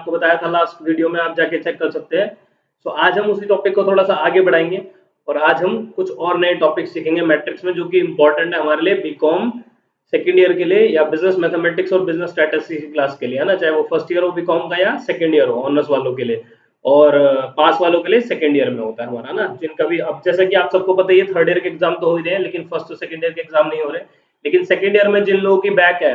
आपको बताया था लास्ट वीडियो में, आप जाके चेक कर सकते हैं। तो आज हम उसी टॉपिक को थोड़ा सा आगे बढ़ाएंगे और आज हम कुछ और नए टॉपिक सीखेंगे मैट्रिक्स में, जो कि इंपॉर्टेंट है हमारे लिए बीकॉम सेकेंड ईयर के लिए या बिजनेस मैथमेटिक्स और बिजनेस स्टैटिस्टिक्स क्लास के लिए, है ना, चाहे वो फर्स्ट ईयर हो बीकॉम का या सेकेंड ईयर हो ऑनर्स वालों के लिए, और पास वालों के लिए सेकेंड ईयर में होता है हमारा ना, जिनका भी अब जैसा कि आप सबको पता ही है थर्ड ईयर के एग्जाम तो हो ही रहे हैं, लेकिन फर्स्ट और सेकेंड ईयर के एग्जाम नहीं हो रहे। लेकिन सेकेंड ईयर में जिन लोगों की बैक है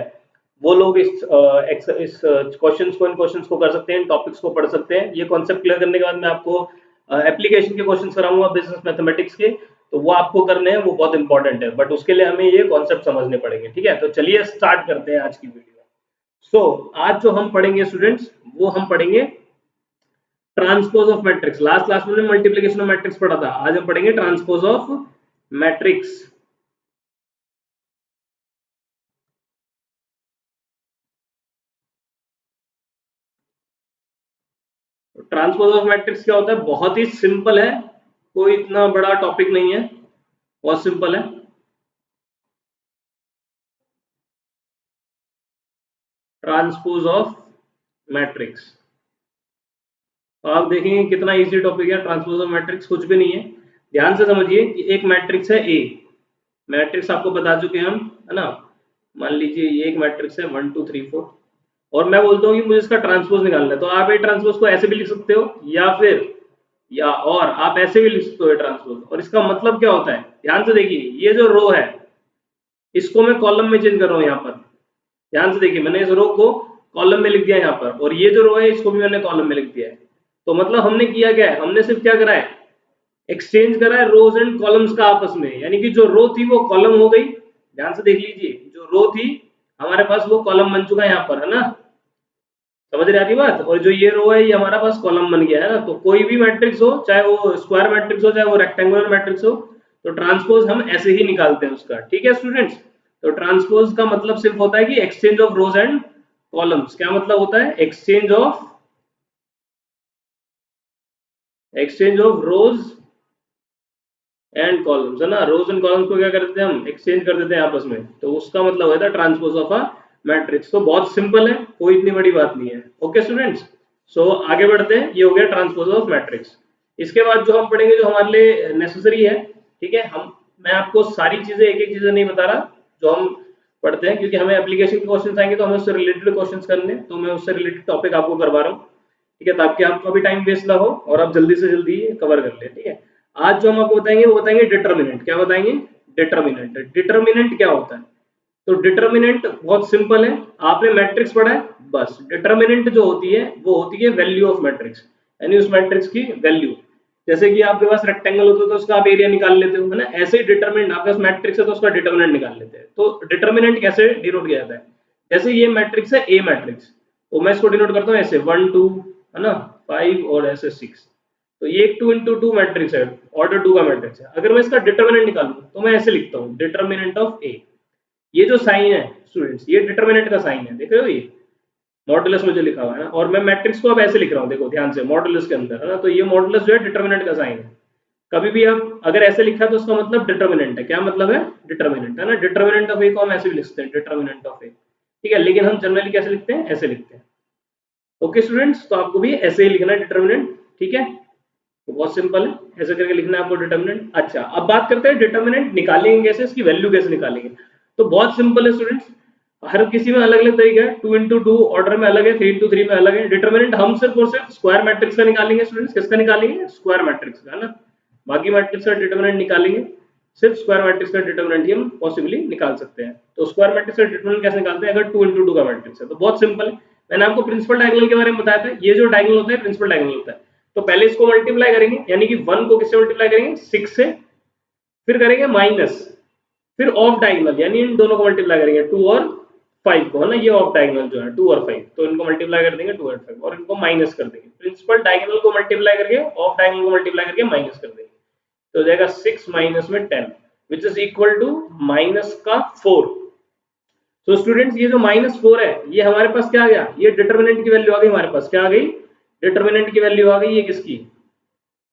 वो लोग इस क्वेश्चंस को, इन क्वेश्चंस को कर सकते हैं, इन टॉपिक्स को पढ़ सकते हैं। ये कॉन्सेप्ट क्लियर करने के बाद मैं आपको एप्लीकेशन के क्वेश्चंस कराऊंगा बिजनेस मैथमेटिक्स के, तो वो आपको करने हैं, वो बहुत इंपॉर्टेंट है, बट उसके लिए हमें ये कॉन्सेप्ट समझने पड़ेंगे। ठीक है, तो चलिए स्टार्ट करते हैं आज की वीडियो। आज जो हम पढ़ेंगे स्टूडेंट्स, वो हम पढ़ेंगे transpose of matrix. Last class में मल्टीप्लिकेशन ऑफ मैट्रिक्स पढ़ा था, आज हम पढ़ेंगे transpose of matrix. Transpose of matrix क्या होता है? बहुत ही सिंपल है, कोई इतना बड़ा टॉपिक नहीं है, बहुत सिंपल है। ट्रांसपोज ऑफ मैट्रिक्स, तो आप देखेंगे कितना इजी टॉपिक है। ट्रांसपोज ऑफ मैट्रिक्स कुछ भी नहीं है, ध्यान से समझिए कि एक मैट्रिक्स है ए, मैट्रिक्स आपको बता चुके हैं हम, है ना। मान लीजिए ये एक मैट्रिक्स है 1 2 3 4, और मैं बोलता हूँ कि मुझे इसका ट्रांसपोज निकालना है, तो आप ये ट्रांसपोज को ऐसे भी लिख सकते हो, या और आप ऐसे भी लिख सकते हो ट्रांसपोज। और इसका मतलब क्या होता है, ध्यान से देखिए, ये जो रो है इसको मैं कॉलम में चेंज कर रहा हूँ यहाँ पर। ध्यान से देखिए, मैंने इस रो को कॉलम में लिख दिया यहाँ पर, और ये जो रो है इसको भी मैंने कॉलम में लिख दिया है। तो मतलब हमने किया क्या है, हमने सिर्फ क्या करा है, एक्सचेंज करा है रोज एंड कॉलम्स का आपस में, यानी कि जो रो थी वो कॉलम हो गई। ध्यान से देख लीजिए, जो रो थी हमारे पास वो कॉलम बन चुका है यहाँ पर, है ना, समझ रहे आपकी बात। और जो ये रो है ये हमारा पास कॉलम बन गया है ना। तो कोई भी मैट्रिक्स हो, चाहे वो स्क्वायर मैट्रिक्स हो, चाहे वो रेक्टेंगुलर मैट्रिक्स हो, तो ट्रांसपोज हम ऐसे ही निकालते हैं उसका। ठीक है स्टूडेंट्स, तो ट्रांसपोज का मतलब सिर्फ होता है कि exchange of rose and columns. क्या मतलब होता है? Exchange of rose and columns, है ना। रोज एंड कॉलम्स को क्या कर देते हैं हम, एक्सचेंज कर देते हैं आपस में, तो उसका मतलब होता है ट्रांसपोज ऑफ अ मैट्रिक्स। तो बहुत सिंपल है, कोई इतनी बड़ी बात नहीं है। ओके स्टूडेंट्स, सो आगे बढ़ते हैं। ये हो गया ट्रांसपोज ऑफ मैट्रिक्स। इसके बाद जो हम पढ़ेंगे, जो हमारे लिए नेसेसरी है, ठीक है, मैं आपको सारी चीजें एक एक चीजें नहीं बता रहा जो हम पढ़ते हैं, क्योंकि हमें एप्लीकेशन के क्वेश्चन आएंगे तो हमें उससे रिलेटेड क्वेश्चन करने, तो मैं उससे रिलेटेड टॉपिक आपको करवा रहा हूँ। ठीक है, ताकि आपका भी टाइम वेस्ट ना हो और आप जल्दी से जल्दी कवर कर ले। ठीक है, आज जो हम आपको बताएंगे वो बताएंगे डिटर्मिनेंट। क्या बताएंगे? डिटर्मिनेंट। डिटर्मिनेंट क्या होता है? तो डिटर्मिनेंट बहुत सिंपल है, आपने मैट्रिक्स पढ़ा है बस। डिटर्मिनेंट जो होती है वो होती है वैल्यू ऑफ मैट्रिक्स, यानी उस मैट्रिक्स की वैल्यू। जैसे कि आपके पास रेक्टेंगल होता है तो उसका आप एरिया निकाल लेते हो, है ना। ऐसे ही डिटर्मिनेंट, आपके पास मैट्रिक्स है तो उसका डिटर्मिनेंट निकाल लेते हैं। तो डिटर्मिनेंट कैसे डिनोट किया जाता है? जैसे ये मैट्रिक्स है ए मैट्रिक्स, तो मैं इसको डिनोट करता हूँ ऐसे 1 2, है ना, 5 और ऐसे 6। तो ये एक 2 into 2 मैट्रिक्स है, ऑर्डर 2 का मैट्रिक्स है। अगर मैं इसका डिटर्मिनेंट निकालूं तो मैं ऐसे लिखता हूँ, डिटर्मिनेंट ऑफ ए। ये जो साइन है स्टूडेंट्स, ये डिटर्मिनेंट का साइन है, देख रहे हो, ये मॉडुलस में जो लिखा हुआ है ना। और मैं मैट्रिक्स को अब ऐसे लिख रहा हूँ, देखो ध्यान से, मॉडुलस के अंदर, है ना। तो ये मॉडुलस जो है डिटर्मिनेंट का साइन है। कभी भी आप अगर ऐसे लिखा तो उसका मतलब डिटर्मिनेंट है। क्या मतलब है? डिटर्मिनेंट, है ना। डिटर्मिनेंट ऑफ ए को हम ऐसे भी लिखते हैं, डिटर्मिनेंट ऑफ ए। ठीक है, लेकिन हम जनरली कैसे लिखते हैं? ऐसे लिखते हैं। ओके स्टूडेंट्स, तो आपको भी ऐसे ही लिखना है डिटर्मिनेंट। ठीक है, तो बहुत सिंपल है, ऐसे करके लिखना है आपको डिटर्मिनेंट। अच्छा, अब बात करते हैं डिटर्मिनेंट निकालेंगे कैसे, इसकी वैल्यू कैसे निकालेंगे। तो बहुत सिंपल है स्टूडेंट्स, हर किसी में अलग अलग तरीका है। 2 into 2 ऑर्डर में अलग है, 3 into 3 में अलग है। डिटर्मिनेंट हम सिर्फ और सिर्फ स्क्वायर मैट्रिक्स का निकालेंगे स्टूडेंट्स। किसका निकालेंगे? स्क्वायर मैट्रिक्स का, है ना। बाकी मैट्रिक्स का डिटर्मिनेंट निकालेंगे, सिर्फ स्क्वायर मैट्रिक्स का डिटर्मिनेंट ही हम पॉसिबली निकाल सकते हैं। तो स्क्वायर मैट्रिक्स का डिटर्मिनेंट कैसे निकालते हैं अगर 2 into 2 का मैट्रिक्स है? तो बहुत सिंपल है, मैंने आपको प्रिंसिपल डायगोनल के बारे में बताया था। ये जो डायगोनल होता है प्रिंसिपल डायगोनल होता है। तो पहले इसको मल्टीप्लाई करेंगे, यानी कि 1 को किससे मल्टीप्लाई करेंगे? 6 से, फिर करेंगे माइनस, फिर ऑफ डायगोनल, यानी इन दोनों को मल्टीप्लाई करेंगे 2 और 5 को, है ना। ये ऑफ डायगोनल जो है 2 और 5, तो इनको मल्टीप्लाई कर देंगे 2 और 5, और इनको माइनस कर देंगे। प्रिंसिपल डायगोनल को मल्टीप्लाई करके ऑफ डायगोनल को मल्टीप्लाई करके माइनस कर देंगे, तो हो जाएगा 6 माइनस में 10 which is equal to minus का 4। तो स्टूडेंट्स ये जो -4 है ये हमारे पास क्या आ गया? ये डिटर्मिनेंट की वैल्यू आ गई हमारे पास। क्या आ गई? डिटर्मिनेंट की वैल्यू आ गई। ये किसकी?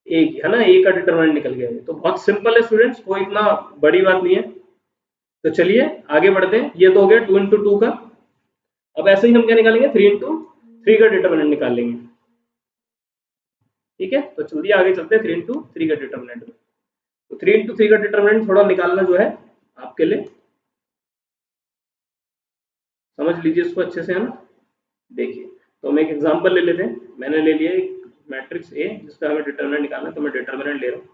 ए की, है ना। ए का डिटर्मिनेंट निकल गया। तो बहुत सिंपल है स्टूडेंट्स, कोई इतना बड़ी बात नहीं है। तो चलिए आगे बढ़ते हैं। ये तो हो गया 2 into 2 का। अब ऐसे ही हम क्या निकालेंगे? 3 into 3 का डिटरमिनेंट निकाल लेंगे। ठीक है, तो चलिए आगे चलते हैं 3 इंटू 3 का डिटरमिनेंट में। तो 3 इंटू 3 का डिटरमिनेंट थोड़ा निकालना जो है आपके लिए, समझ लीजिए इसको अच्छे से, है ना। देखिए, तो हम एक एग्जांपल ले लेते हैं। मैंने ले लिया एक मैट्रिक्स ए जिसका हमें डिटरमिनेंट निकालना है, तो मैं डिटरमिनेंट ले रहा हूँ।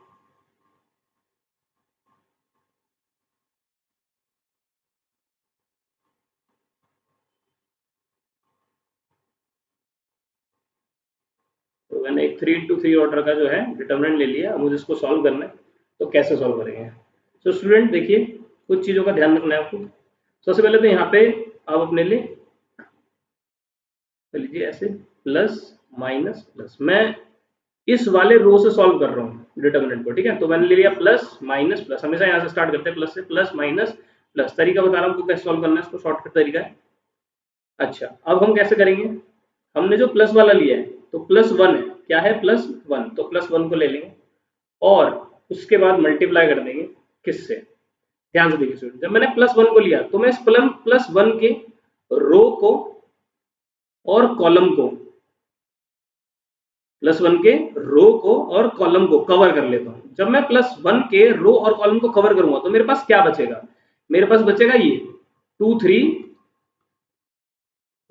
तो मैंने एक 3 इंटू 3 ऑर्डर का जो है डिटरमिनेंट ले लिया। अब मुझे इसको सॉल्व करना है, तो कैसे सॉल्व करेंगे। तो स्टूडेंट देखिए, कुछ चीज़ों का ध्यान रखना है आपको। सबसे पहले तो यहाँ पे आप अपने लिए कर लीजिए ऐसे प्लस माइनस प्लस। मैं इस वाले रो से सॉल्व कर रहा हूँ डिटरमिनेंट को, ठीक है। तो मैंने ले लिया प्लस माइनस प्लस, हमेशा यहाँ से स्टार्ट करते हैं प्लस से, प्लस माइनस प्लस। तरीका बता रहा हूँ आपको कैसे सॉल्व करना है, इसको शॉर्टकट तरीका है। अच्छा, अब हम कैसे करेंगे, हमने जो प्लस वाला लिया है तो प्लस वन है, क्या है प्लस वन, तो प्लस वन को ले लेंगे और उसके बाद मल्टीप्लाई कर देंगे किससे, ध्यान से देखिए स्टूडेंट। जब मैंने प्लस वन को लिया तो मैं इस प्लस वन के रो को और कॉलम को, प्लस वन के रो को और कॉलम को कवर कर लेता हूं। जब मैं प्लस वन के रो और कॉलम को कवर करूंगा तो मेरे पास क्या बचेगा, मेरे पास बचेगा ये 2 3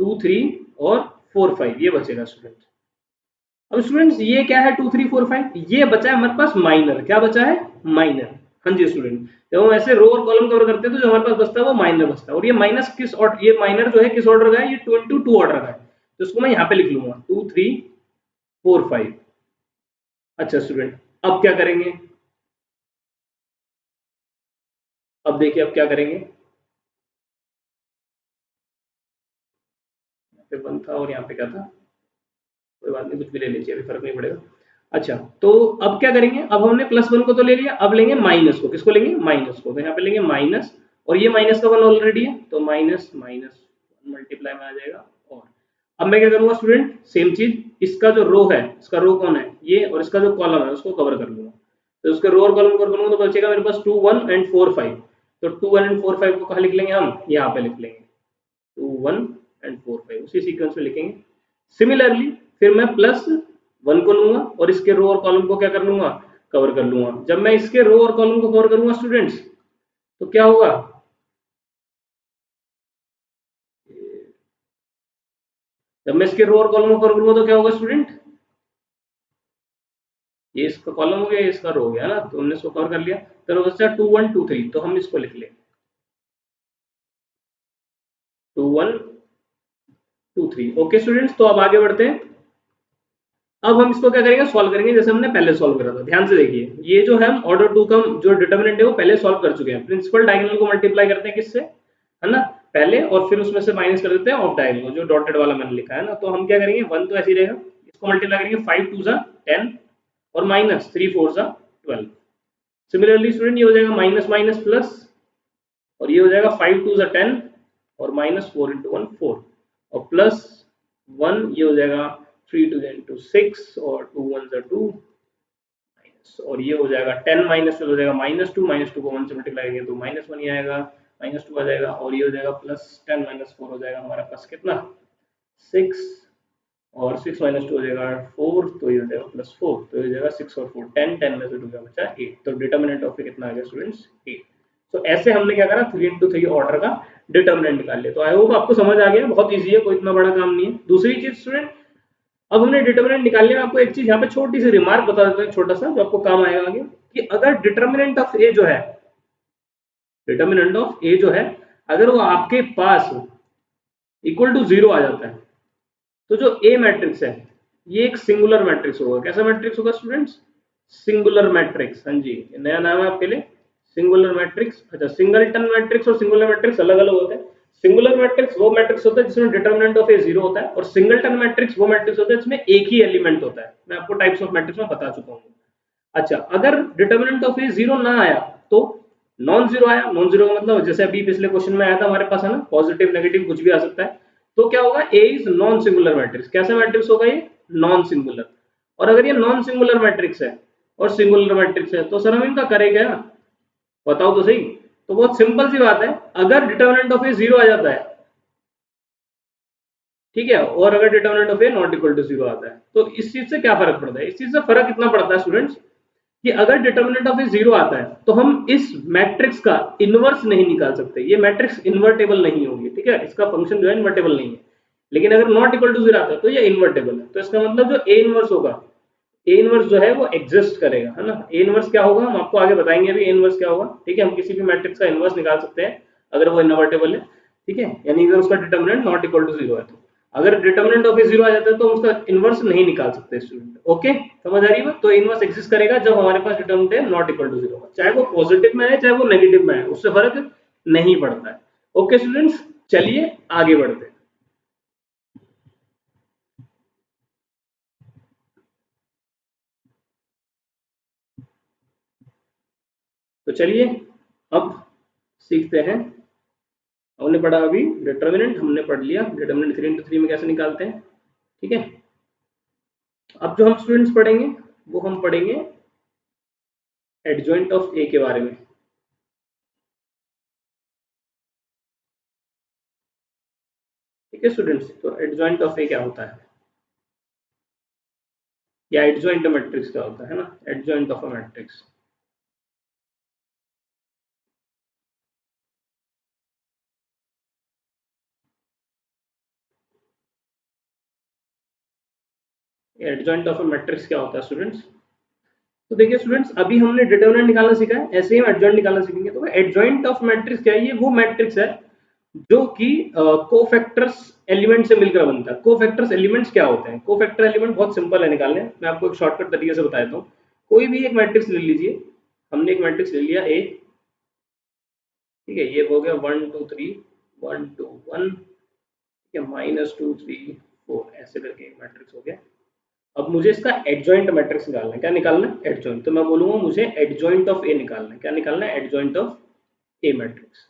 2 3 और 4 5, ये बचेगा स्टूडेंट। अब स्टूडेंट्स ये क्या है 2 3 4 5, ये बचा है हमारे पास माइनर। क्या बचा है, माइनर। हाँ जी स्टूडेंट, जब हम ऐसे रो और कॉलम कवर करते हैं तो जो हमारे पास बचता है वो माइनर बचता है। और ये माइनस किस ऑर्डर, ये माइनर जो है किस ऑर्डर का है, ये 2 ऑर्डर का है। तो इसको मैं यहाँ पे लिख लूंगा 2 3 4 5। अच्छा स्टूडेंट, अब क्या करेंगे, अब देखिए अब क्या करेंगे। यहाँ पे वन था और यहाँ पे क्या था, कोई बात नहीं, कुछ भी ले लीजिए, अभी फर्क नहीं पड़ेगा। अच्छा, तो अब क्या करेंगे, अब हमने प्लस वन को तो ले लिया, अब लेंगे माइनस को। किसको लेंगे, माइनस को। तो यहाँ पे लेंगे माइनस, और ये माइनस का वन ऑलरेडी है तो माइनस माइनस मल्टीप्लाई में आ जाएगा। और अब मैं क्या करूंगा स्टूडेंट, सेम चीज, इसका जो रो है, इसका रो कौन है ये, और इसका जो कॉलम है उसको कवर कर लूंगा। तो उसके रो और कॉलम कवर करूंगा तो बचेगा मेरे पास 2 1 एंड 4 5। तो 2 1 एंड 4 5 को कहाँ लिख लेंगे हम, यहाँ पे लिख लेंगे 2 1 एंड 4 5, उसी सीक्वेंस में लिखेंगे। सिमिलरली फिर मैं प्लस वन को लूंगा और इसके रो और कॉलम को क्या कर लूंगा, कवर कर लूंगा। जब मैं इसके रो और कॉलम को कवर करूंगा स्टूडेंट्स तो क्या होगा, जब मैं इसके रो और कॉलम को कवर करूंगा तो क्या होगा स्टूडेंट, ये इसका कॉलम हो गया, ये इसका रो हो गया ना, तो हमने इसको कवर कर लिया। तो बच्चा 2 1 2 3, तो हम इसको लिख लें 2 1 2 3। ओके स्टूडेंट्स, तो अब आगे बढ़ते हैं। अब हम इसको क्या करेंगे, सॉल्व करेंगे जैसे हमने पहले सॉल्व करा था। ध्यान से देखिए, ये जो है हम ऑर्डर 2 का जो डिटरमिनेंट है वो पहले सॉल्व कर चुके हैं। प्रिंसिपल डायगोनल को मल्टीप्लाई करते हैं किससे, है ना, पहले, और फिर उसमें से माइनस कर देते हैं ऑफ डायगोनल, जो डॉटेड वाला मैंने लिखा है ना। तो हम क्या करेंगे, वन तो ऐसे ही रहेगा, इसको मल्टीप्लाई करेंगे 5 2 जा 10 और माइनस 3 4 जा 12। सिमिलरली स्टूडेंट ये हो जाएगा माइनस माइनस प्लस, और ये हो जाएगा 5 2 जा 10 और माइनस 4 इंटू 1 4 और प्लस 1, ये हो जाएगा 3 2 इंटू 6 और 2 1 जा 2 माइनस, और ये हो जाएगा 10 माइनस 12 हो जाएगा माइनस 2 को 1 से मल्टीप्लाई करेंगे तो माइनस 1 ही आएगा, माइनस 2 आ जाएगा, और ये हो जाएगा प्लस 10 माइनस 4 हो जाएगा हमारे पास कितना 6, और 6 माइनस 2 हो जाएगा 4, तो ये हो जाएगा प्लस 4, तो ये हो जाएगा 6 और 4 10, 10 में से 2 का बचा 8। तो डिटरमिनेंट ऑफ कितना आ गया स्टूडेंट्स 8। तो ऐसे हमने क्या करा 3 इंटू 3 ऑर्डर का डिटरमिनेंट निकाल लिया। तो आई होप आपको समझ आ गया, बहुत इजी है, कोई इतना बड़ा काम नहीं है। दूसरी चीज स्टूडेंट, अब हमने डिटरमिनेंट निकाल लिया। आपको एक चीज यहाँ पे छोटी सी रिमार्क बता देता हूँ, छोटा सा, जो आपको काम आएगा आगे, कि अगर डिटरमिनेंट ऑफ ए जो है, डिटरमिनेंट ऑफ ए जो है, अगर वो आपके पास इक्वल टू 0 आ जाता है तो जो ए मैट्रिक्स है ये एक सिंगुलर मैट्रिक्स होगा। कैसा मैट्रिक्स होगा स्टूडेंट्स, सिंगुलर मैट्रिक्स। हाँ जी, नया नाम है आपके लिए, सिंगुलर मैट्रिक्स। अच्छा, सिंगलटन मैट्रिक्स और सिंगुलर मैट्रिक्स अलग अलग होते हैं। सिंगुलर मैट्रिक्स वो मैट्रिक्स होता है जिसमें डिटरमिनेंट ऑफ ए 0 होता है, और सिंगलटन मैट्रिक्स वो मैट्रिक्स होता है जिसमें एक ही एलिमेंट होता है। मैं आपको टाइप्स ऑफ मैट्रिक्स में बता चुका हूँ। अच्छा, अगर डिटरमिनेंट ऑफ ए 0 ना आया तो नॉन जीरो आया। नॉन जीरो का मतलब जैसे अभी पिछले क्वेश्चन में आया था हमारे पास, है ना, पॉजिटिव नेगेटिव कुछ भी आ सकता है। तो क्या होगा, ए इज नॉन सिंगुलर मैट्रिक्स। कैसा मैट्रिक्स होगा ये, नॉन सिंगुलर। और अगर ये नॉन सिंगुलर मैट्रिक्स है और सिंगुलर मैट्रिक्स है तो सर हम इनका करें क्या, बताओ तो सही। तो बहुत सिंपल सी बात है, अगर डिटरमिनेंट ऑफ ए 0 आ जाता है ठीक है, और अगर determinant of A not equal to 0 आता है तो इस चीज से क्या फर्क पड़ता है? इस चीज से फर्क इतना पड़ता है स्टूडेंट्स कि अगर डिटर्मिनेंट ऑफ ए 0 आता है तो हम इस मैट्रिक्स का इनवर्स नहीं निकाल सकते, ये मैट्रिक्स इन्वर्टेबल नहीं होगी, ठीक है, इसका फंक्शन जो है इन्वर्टेबल नहीं है। लेकिन अगर नॉट इक्वल टू 0 आता है तो ये इन्वर्टेबल है, तो इसका मतलब जो ए इनवर्स होगा, ए इनवर्स जो है वो एग्जिस्ट करेगा, है ना। ए इनवर्स क्या होगा हम आपको आगे बताएंगे अभी, ए इनवर्स क्या होगा, ठीक है। हम किसी भी मैट्रिक्स का इनवर्स निकाल सकते हैं अगर वो इन्वर्टेबल है, ठीक है, यानी अगर उसका डिटर्मिनेंट नॉट इक्वल टू 0 है तो। अगर डिटर्मिनेंट ऑफ ए 0 आ जाता है तो हम उसका इनवर्स नहीं निकाल सकते स्टूडेंट, ओके, समझ आ रही है? तो इनवर्स एग्जिस्ट करेगा जब हमारे पास डिटर्मिनेंट है नॉट इक्वल टू 0 होगा, चाहे वो पॉजिटिव में है चाहे वो नेगेटिव में है, उससे फर्क नहीं पड़ता है। ओके स्टूडेंट्स, चलिए आगे बढ़ते हैं। तो चलिए अब सीखते हैं। हमने पढ़ा अभी डिटर्मिनेंट, हमने पढ़ लिया डिटर्मिनेंट 3 into 3 में कैसे निकालते हैं, ठीक है। अब जो हम स्टूडेंट्स पढ़ेंगे वो हम पढ़ेंगे एडजॉइंट ऑफ ए के बारे में। ठीक है स्टूडेंट्स, तो एडजॉइंट ऑफ ए क्या होता है, या एडजॉइंट मैट्रिक्स क्या होता है ना, adjoint of a matrix. Adjoint of a matrix क्या होता है स्टूडेंट्स? तो देखिए स्टूडेंट्स, अभी हमने डिटर्मिनेंट निकालना सीखा है, ऐसे ही हम एडजॉइंट निकालना सीखेंगे। तो एडजॉइंट ऑफ मैट्रिक्स क्या है? ये वो मैट्रिक्स है जो कि कोफैक्टर्स एलिमेंट से मिलकर बनता है। कोफैक्टर्स एलिमेंट्स क्या होते हैं? कोफैक्टर एलिमेंट बहुत सिंपल है निकालने, मैं आपको एक शॉर्टकट तरीके से बता देता हूँ। कोई भी एक मैट्रिक्स ले लीजिए, हमने एक मैट्रिक्स ले लिया ए, ठीक है, ये हो गया 1 2 3 1 2 1, ठीक है, -2 3 4, ऐसे करके एक मैट्रिक्स हो गया। अब मुझे इसका एडजॉइंट मैट्रिक्स निकालना है। क्या निकालना है? एडजॉइंट। तो मैं बोलूंगा मुझे एडजॉइंट ऑफ ए निकालना है। क्या निकालना है? Adjoint of A matrix.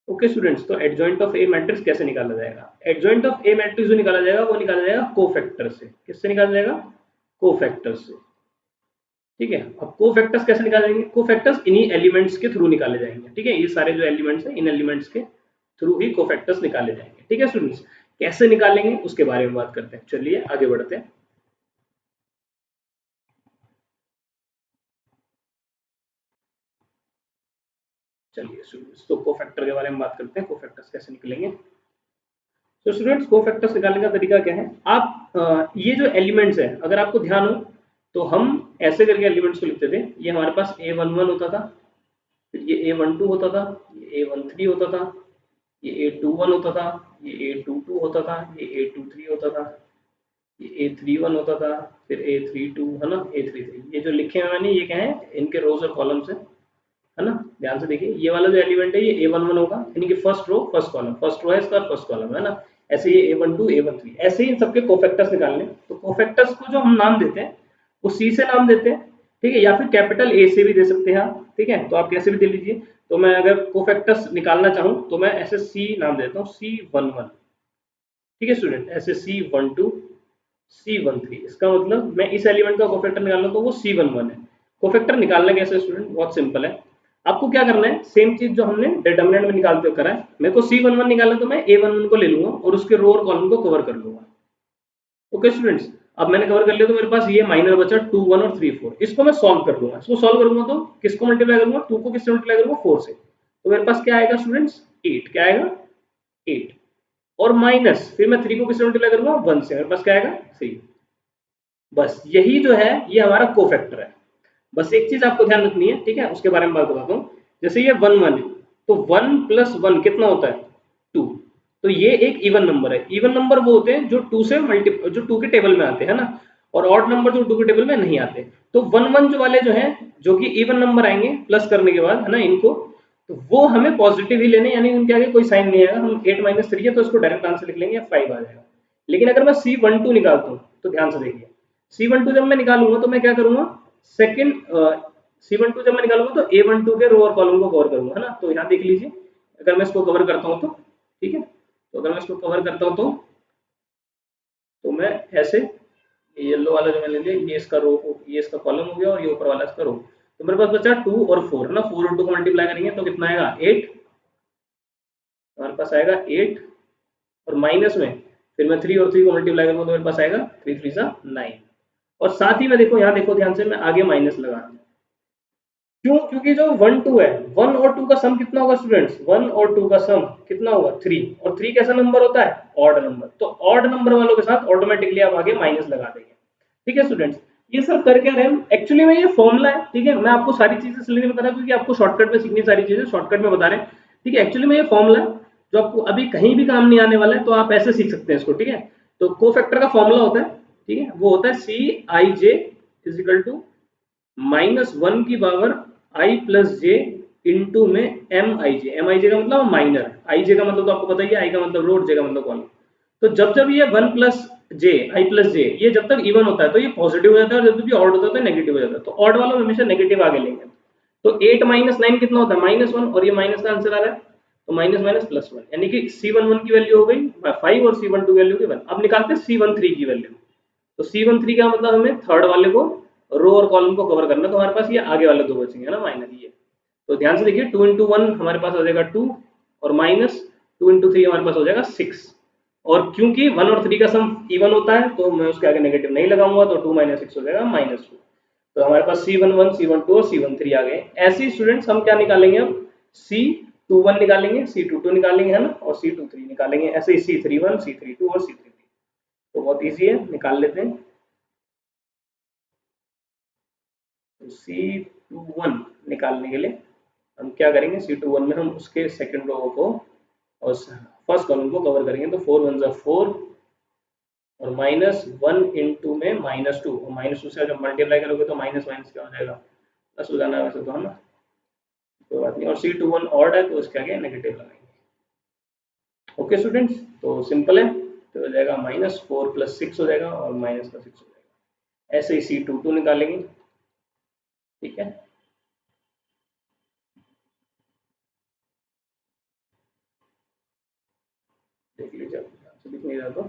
Okay students, तो एडजॉइंट ऑफ ए मैट्रिक्स कैसे निकाला जाएगा? एडजॉइंट ऑफ ए मैट्रिक्स जो निकाला जाएगा वो निकाला जाएगा कोफैक्टर से। किससे निकाला जाएगा? कोफैक्टर से, ठीक है। अब कोफैक्टर्स कैसे निकालेंगे? कोफैक्टर्स इन्हीं एलिमेंट्स के थ्रू निकाले जाएंगे, ठीक है। ये सारे जो एलिमेंट्स हैं इन एलिमेंट्स के थ्रू ही कोफैक्टर्स निकाले जाएंगे, ठीक है स्टूडेंट्स। कैसे निकालेंगे उसके बारे में बात करते हैं, चलिए आगे बढ़ते हैं। चलिए स्टूडेंट्स, तो कोफैक्टर के बारे में बात करते हैं, कोफैक्टर्स कैसे निकलेंगे। तो स्टूडेंट्स, कोफैक्टर्स निकालने का तरीका क्या है? आप ये जो एलिमेंट्स है, अगर आपको ध्यान हो तो हम ऐसे करके एलिमेंट्स को लिखते थे। ये हमारे पास a11 होता था, फिर ये a12 होता था, ये a13 होता था, ये a21 होता था, ये a22 होता था, ये a23 होता था, ये a31 होता था, फिर a32, है ना, a33। ये जो लिखे हैं मैंने, ये क्या है? इनके रोज और कॉलम्स है ना। ध्यान से देखिए, ये वाला जो एलिमेंट है ये a11 होगा, यानी कि first row first column, first row है इसका, फर्स्ट कॉलम है ना। ऐसे ये a12 a13, ऐसे ही इन सबके कोफैक्टर्स निकालने। तो कोफैक्टर्स को जो हम नाम देते हैं वो सी से नाम देते हैं, ठीक है, या फिर कैपिटल ए से भी दे सकते हैं आप, ठीक है। तो आप कैसे भी दे लीजिए। तो मैं अगर कोफैक्टर्स निकालना चाहूँ तो मैं ऐसे सी नाम देता हूँ, C11, ठीक है स्टूडेंट, ऐसे C12 C13। इसका मतलब मैं इस एलिमेंट का कोफैक्टर निकालना तो वो C11 है। कोफैक्टर निकालना कैसे स्टूडेंट? बहुत सिंपल है। आपको क्या करना है? सेम चीज जो हमने डिटर्मिनेंट में निकालते हुए करा है। मेरे को C11 निकालना, तो मैं A11 को ले लूंगा और उसके रो और कॉलम को कवर कर लूंगा। ओके स्टूडेंट्स, अब मैंने कवर कर लिया तो मेरे पास ये माइनर बचा 2 1 और 3 4। इसको मैं सॉल्व कर लूंगा। इसको सॉल्व करूंगा तो किसको मल्टीप्लाई करूंगा? 2 को किससे मल्टीप्लाई करूंगा? 4 से। तो मेरे पास क्या आएगा स्टूडेंट्स? 8। क्या आएगा? 8। और माइनस, फिर मैं 3 को किससे मल्टीप्लाई करूंगा? 1 से। मेरे पास क्या आएगा? 3। बस यही जो है ये हमारा कोफैक्टर है। बस एक चीज आपको ध्यान रखनी है, ठीक है, उसके बारे में बात बताता हूँ। जैसे ये 1 1 है, तो 1 + 1 कितना होता है? 2। तो ये एक इवन नंबर है। इवन नंबर वो होते हैं जो 2 से जो 2 के टेबल में आते हैं ना, और ऑड नंबर जो 2 के टेबल में नहीं आते। तो 1 1 जो वाले जो हैं, जो कि इवन नंबर आएंगे प्लस करने के बाद, है ना, इनको, तो वो हमें पॉजिटिव ही लेने, यानी उनके आगे कोई साइन नहीं आएगा। हम 8 - 3 है तो इसको डायरेक्ट आंसर लिख लेंगे, 5 आ जाएगा। लेकिन अगर मैं C12 निकालता हूँ तो ध्यान से देखिए, C12 जब मैं निकालूंगा तो मैं क्या करूंगा? सेकंड C12 जब मैं निकालूंगा तो A12 के रो और कॉलम को कवर करूंगा, है ना। तो यहाँ देख लीजिए, अगर मैं इसको कवर करता हूँ तो, ठीक है, तो अगर मैं इसको कवर करता हूँ तो मैं ऐसे, ये येलो वाला जो मैंने लिया, ये इसका रो, ये इसका कॉलम हो गया, और ये ऊपर वाला इसका रो। तो मेरे पास बचा 2 और 4, है ना। 4 और 2 को मल्टीप्लाई करेंगे तो कितना आएगा? 8। हमारे पास आएगा 8, और माइनस में फिर मैं 3 और 3 को मल्टीप्लाई करूंगा तो मेरे पास आएगा 3 3 सा 9। और साथ ही में देखो यहाँ देखो ध्यान से, मैं आगे माइनस लगा रहा हूं। क्यों? क्योंकि जो 1 2 है, 1 और 2 का सम कितना होगा स्टूडेंट्स? 1 और 2 का सम कितना होगा? 3। और 3 कैसा नंबर होता है? Odd number. तो ऑड नंबर वालों के साथ ऑटोमेटिकली आप आगे माइनस लगा देंगे। ठीक है स्टूडेंट्स, ये सब करके रहे हम एक्चुअली में ये फॉर्मूला है। ठीक है, मैं आपको सारी चीजें इसलिए नहीं बता रहा क्योंकि आपको शॉर्टकट में सीखनी सारी चीजें, शॉर्टकट में बता रहे हैं। ठीक है, एक्चुअली में ये फॉर्मूला है जो आपको अभी कहीं भी काम नहीं आने वाला है, तो आप ऐसे सीख सकते हैं इसको। ठीक है, तो कोफैक्टर का फॉर्मूला होता है, ठीक है, वो होता है Cij इज इक्वल टू -1 की power i plus J into में Mij। Mij का मतलब माइनर, ij का मतलब तो आपको पता ही है, i का मतलब रोड, j का मतलब कॉलम। तो जब जब ये 1 प्लस जे, आई प्लस जे, ये जब तक इवन होता है तो ये पॉजिटिव हो जाता है, और जब भी ऑड होता है तो नेगेटिव हो जाता है। तो ऑड वालों में हमेशा नेगेटिव आगे लेंगे। तो 8 माइनस 9 कितना होता है? -1, और ये माइनस का आंसर आ रहा है, तो माइनस माइनस प्लस 1, यानी कि C11 की वैल्यू हो गई 5 और C12 की वैल्यू 1। अब निकालते हैं C13 की वैल्यू। तो C13 का मतलब हमें थर्ड वाले को, रो और कॉलम को कवर करना, तो हमारे पास ये आगे वाले दो बचेंगे ना माइनस ये। तो ध्यान से देखिए, 2 इंटू 1 हमारे पास हो जाएगा 2, और माइनस 2 इंटू 3 हमारे पास हो जाएगा 6। और क्योंकि 1 और 3 का सम इवन होता है तो मैं उसके आगे नेगेटिव नहीं लगाऊंगा, तो 2 माइनस 6 हो जाएगा -2। तो हमारे पास C11, C12 और C13 आ गए। ऐसे ही स्टूडेंट्स हम क्या निकालेंगे? अब C21 निकालेंगे, C22 निकालेंगे, है ना, और C23 निकालेंगे। ऐसे ही C31, C32 और C33। तो बहुत इजी है, निकाल लेते हैं। तो C21 निकालने के लिए हम क्या करेंगे? C21 में हम उसके सेकंड रो को और फर्स्ट कॉलम को कवर करेंगे। तो 4 1 जा 4, और -1 इंटू में -2, और -2 से जब मल्टीप्लाई करोगे तो माइनस माइनस क्या हो जाएगा? प्लस हो जाना है वैसे तो, है ना, कोई बात नहीं। और C21 ऑड है तो उसके आगे नेगेटिव लगाएंगे। ओके स्टूडेंट्स, तो सिंपल है। तो हो जाएगा -4 प्लस 6 हो जाएगा, और माइनस का 6 हो जाएगा। ऐसे ही C22 निकालेंगे। ठीक है, देख लीजिए, दिख नहीं रहा तो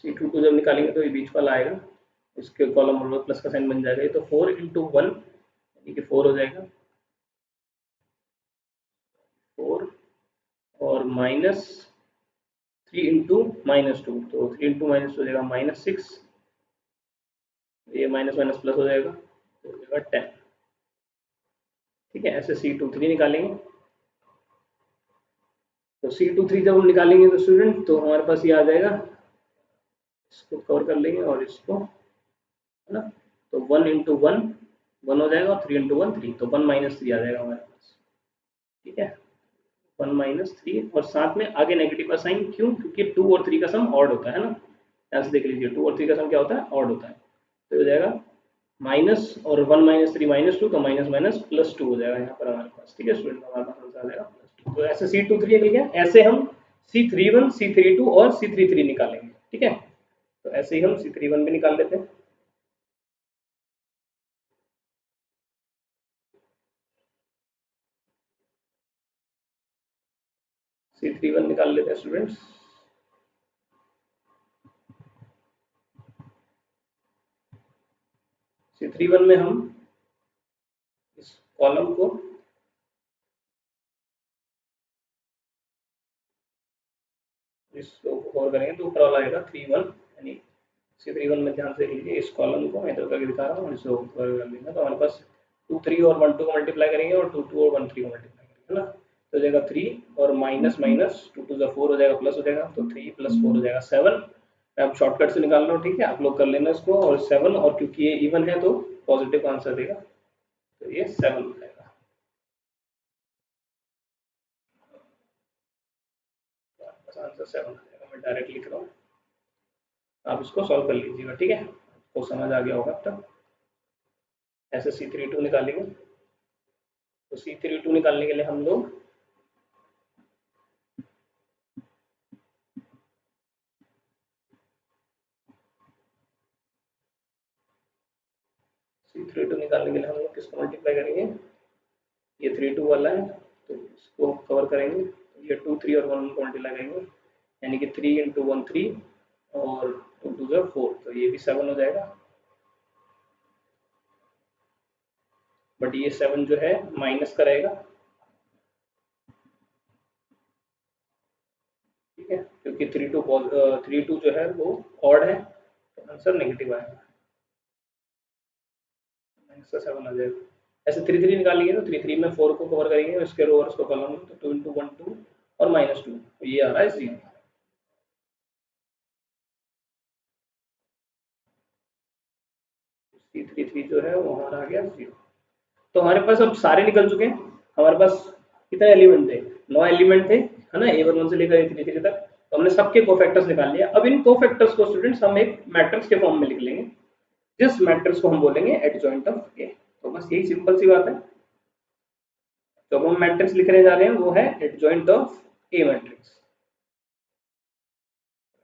C22 जब निकालेंगे तो ये बीच वाला आएगा, इसके कॉलम और प्लस का साइन बन जाएगा। ये तो 4 इंटू 1 यानी कि 4 हो जाएगा, 4, और -3 इंटू -2, तो 3 इंटू -2 हो जाएगा -6, ये माइनस माइनस प्लस हो जाएगा, तो हो जाएगा 10। ठीक है, ऐसे C23 निकालेंगे। तो C23 जब हम निकालेंगे तो स्टूडेंट, तो हमारे पास ये आ जाएगा, इसको कवर कर लेंगे और इसको, है ना। तो 1 इंटू 1 1 हो जाएगा, और 3 इंटू 1 3, तो 1 -3 आ जाएगा हमारे पास। ठीक है, 1 -3, और साथ में आगे नेगेटिव का साइन। क्यों? क्योंकि 2 और 3 का सम ऑड होता है ना। ऐसे देख लीजिए, 2 और 3 का सम क्या होता है? ऑड होता है। तो हो जाएगा माइनस, और 1 -3 -2, तो माइनस माइनस प्लस 2 हो जाएगा यहाँ पर हमारे पास। ठीक है स्टूडेंट, हमारे पास आंसर आ जाएगा +2। तो ऐसे C23 ठीक है, ऐसे हम C31, C32 और C33 निकालेंगे। ठीक है, तो ऐसे ही हम C31 भी निकाल लेते हैं। C31 निकाल लेते हैं स्टूडेंट्स। C31 में हम इस कॉलम को इसको कवर करेंगे तो ऊपर वाला आएगा 31, यानी C31 में ध्यान से लीजिए, इस कॉलम को मैं इधर करके दिखा रहा हूँ, और इसको कवर कर लेंगे। तो हमारे पास 2 3 और 1 2 को मल्टीप्लाई करेंगे, और 2 2 और 1 3 को मल्टीप्लाई करेंगे, है ना। तो हो जाएगा 3, और माइनस माइनस 2 2 4 हो जाएगा, प्लस हो जाएगा, तो 3 + 4 हो जाएगा 7। मैं अब शॉर्टकट से निकाल रहा हूँ, ठीक है, आप लोग कर लेना इसको। और 7, और क्योंकि ये इवन है तो पॉजिटिव आंसर देगा, तो ये 7 हो जाएगा। तो आंसर 7 हो जाएगा, मैं डायरेक्ट लिख रहा हूँ, आप इसको सॉल्व कर लीजिएगा। ठीक है, आपको समझ आ गया होगा अब तक। ऐसे C32 निकालेंगे। तो C32 निकालने के लिए हम लोग C32 निकालने के लिए हम लोग किसको मल्टीप्लाई करेंगे? ये 3 2 वाला है, तो इसको कवर करेंगे। ये 2 3 और 1 को मल्टीप्लाई करेंगे, यानी कि 3 इंटू 1 3, और 2 2 जो 4, तो ये भी 7 हो जाएगा। बट ये 7 जो है माइनस का रहेगा, ठीक है, क्योंकि क्योंकि 3 2 जो है वो ऑड है, तो आंसर नेगेटिव आएगा, आंसर 7 आ जाएगा। ऐसे 3 3 निकालिए तो 3 3 में 4 को कवर करेंगे, इसके रो और इसको कॉलम, तो 2 इंटू 1 2 और -2, ये आ रहा है 0। 3 3 जो है वो हमारा आ गया 0। तो हमारे पास अब सारे निकल चुके हैं। हमारे पास कितने एलिमेंट थे, 9 एलिमेंट थे, है ना, A11 से लेकर A33 तक। तो हमने सबके कोफैक्टर्स निकाल लिया। अब इन कोफैक्टर्स को स्टूडेंट्स हम एक मैट्रिक्स के फॉर्म में लिख लेंगे, जिस मैट्रिक्स को हम बोलेंगे एडजॉइंट ऑफ ए। तो बस यही सिंपल सी बात है। तो अब हम मैट्रिक्स लिखने जा रहे हैं वो है adjoint of A matrix.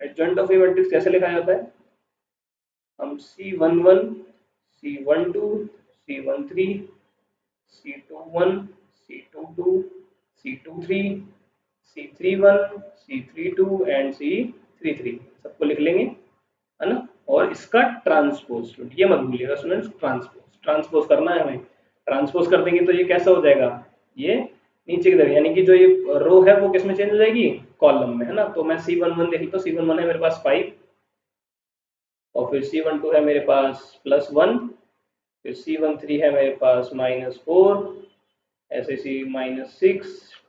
Adjoint of A matrix कैसे लिखा जाता है, हम C11 C12 C13 C21 C22 C23 C31 C32 and C33 सबको लिख लेंगे, है ना। और इसका ट्रांसपोज, ये मत भूलिएगा स्टूडेंट्स, ट्रांसपोज करना है हमें। ट्रांसपोज कर देंगे तो ये कैसा हो जाएगा, ये नीचे की तरफ, यानी कि जो ये रो है वो किसमें चेंज हो जाएगी, कॉलम में, है ना। तो मैं C11 देख तो C11 है मेरे पास 5, और फिर C12 है मेरे पास +1, फिर C13 है मेरे पास -4, ऐसे -6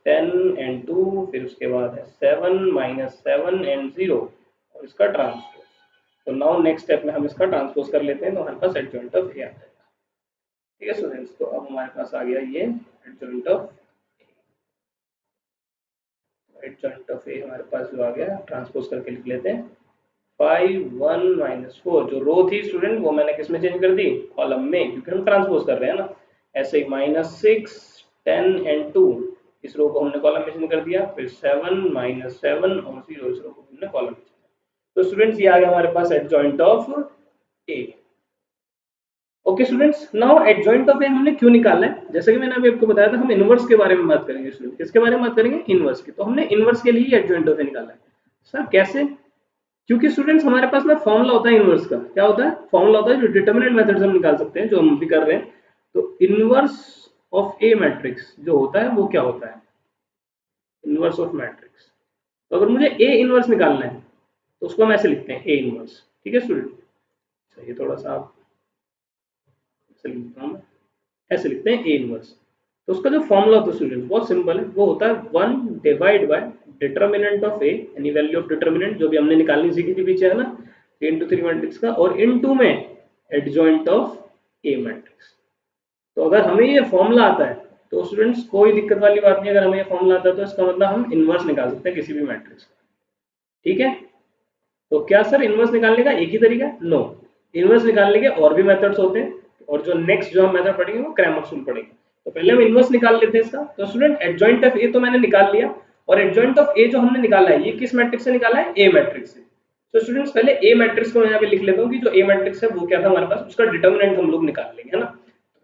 10 एंड 2, फिर उसके बाद है 7 -7 एंड 0, और इसका ट्रांसपोज। तो नाउ नेक्स्ट स्टेप में हम इसका ट्रांसपोज कर लेते हैं, तो हमारे पास एडजॉइंट ऑफ ए आ जाएगा। ठीक है स्टूडेंट्स, तो अब हमारे पास आ गया ये एडजॉइंट ऑफ ए हमारे पास जो आ गया, ट्रांसपोज करके लिख लेते हैं। 5 1 -4 जो रो थी स्टूडेंट वो मैंने किस में चेंज कर दी, कॉलम में, क्योंकि हम ट्रांसपोज कर रहे हैं ना। ऐसे ही -6 10 एंड 2, इस रो को हमने कॉलम में चेंज कर दिया, फिर 7 -7 और 0, इस रो को हमने कॉलम में। तो स्टूडेंट्स ये आ गया हमारे पास adjoint of A. Okay students, now adjoint of A हमने क्यों निकालना है, जैसे कि मैंने अभी आपको बताया था, हम इनवर्स के बारे में बात करेंगे स्टूडेंट। किसके बारे में बात करेंगे, इनवर्स की। तो हमने इनवर्स के लिए एडजॉइंट ऑफ ए निकाला है। सर कैसे, क्योंकि स्टूडेंट्स हमारे पास ना फॉर्मूला होता है इनवर्स का। क्या होता है, फॉर्मूला होता है जो डिटरमिनेंट मेथड से हम निकाल सकते हैं, जो हम भी कर रहे हैं। तो इनवर्स ऑफ ए मैट्रिक्स जो होता है वो क्या होता है, इनवर्स ऑफ मैट्रिक्स। तो अगर मुझे ए इनवर्स निकालना है तो उसको हम ऐसे लिखते हैं, ए इनवर्स। ठीक है स्टूडेंट, चलिए थोड़ा सा आप ऐसे लिखता हूँ, ऐसे लिखते हैं ए इनवर्स। तो उसका जो फॉर्मूला होता है स्टूडेंट बहुत सिंपल है, वो होता है 1 डिवाइड बाय डिटरमिनेंट ऑफ ए, यानी वैल्यू ऑफ डिटरमिनेंट जो भी हमने निकालनी सीखी थी पीछे, है ना, 3 to 3 मैट्रिक्स का, और इनटू में एडजॉइंट ऑफ ए मैट्रिक्स। तो अगर हमें ये फॉर्मूला आता है तो स्टूडेंट्स कोई दिक्कत वाली बात नहीं, अगर हमें ये फॉर्मूला आता है तो इसका मतलब हम इनवर्स निकाल सकते हैं किसी भी मैट्रिक्स का। ठीक है, तो क्या सर इनवर्स निकालने का एक ही तरीका है, नो, इनवर्स निकालने के और भी मेथड्स होते हैं, और जो नेक्स्ट जो हम मेथड पढ़ेंगे वो क्रैमर्स रूल पढ़ेंगे। तो पहले हम इनवर्स निकाल लेते हैं इसका। तो स्टूडेंट एडजॉइंट ऑफ ए तो मैंने निकाल लिया, और एडजॉइंट ऑफ ए जो हमने निकाला है ये किस मैट्रिक्स से निकाला है, ए मैट्रिक्स से। तो स्टूडेंट्स पहले ए मैट्रिक्स को मैं यहाँ पे लिख लेता हूँ कि जो ए मैट्रिक्स है वो क्या था हमारे पास, उसका डिटरमिनेंट हम लोग निकाल लेंगे, है ना।